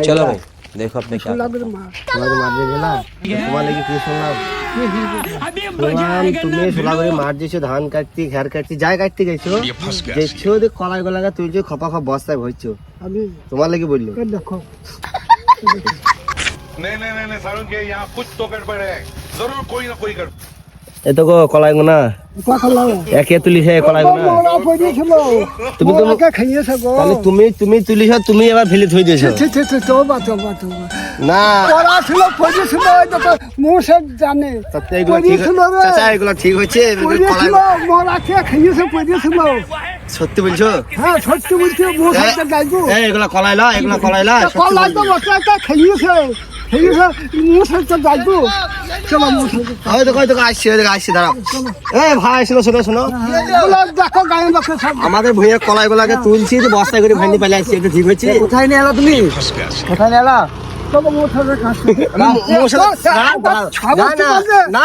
चलो भाई देखो अपने क्या তুমি সোলাগুড়ি মাঠ দিয়েছো ধান কাটতে ঘের কাটতে যাই কাটতে গেছো দেখছো কলাই গলাগা তুলছো খপা খপ বস্তায় ভরছো তোমার লাগি বললো देखो नहीं नहीं नहीं सारुण के यहाँ कुछ तो गड़बड़ है जरूर कोई ना कोई गड़बड़ এত গো কলাই গোনা একে তুলিছে কলাই গোনা তুমি তো খাইয়েছে গো তাহলে তুমি তুলিছ তুমি এবার ফেলে থই দিয়েছো তোবা না পড়া ছিল পড়েছিল মুসে জানে চাচা এগুলো ঠিক হচ্ছে পড়েছিল মোরা কে খাইয়েছে পড়েছিল সত্যি বলছো হ্যাঁ সত্যি বলছি মুসে গাইবো এগুলো কলাইলা কলাই তো বসে খাইয়েছে মুসে তো গাইবো চলো মুসে হয়তো আসছি দাঁড়াও এই ভাই শোনো দেখো গায়ে দেখো সব আমাদের ভুঁইয়া কলাই গুলাকে তুলছি বস্তায় করে ভেন্ডি পাইলে আসছি এটা ঠিক হচ্ছে কোথায় নিয়ে এলা তুমি কোথায় নিয়ে এলা তবে মুসে কাছে না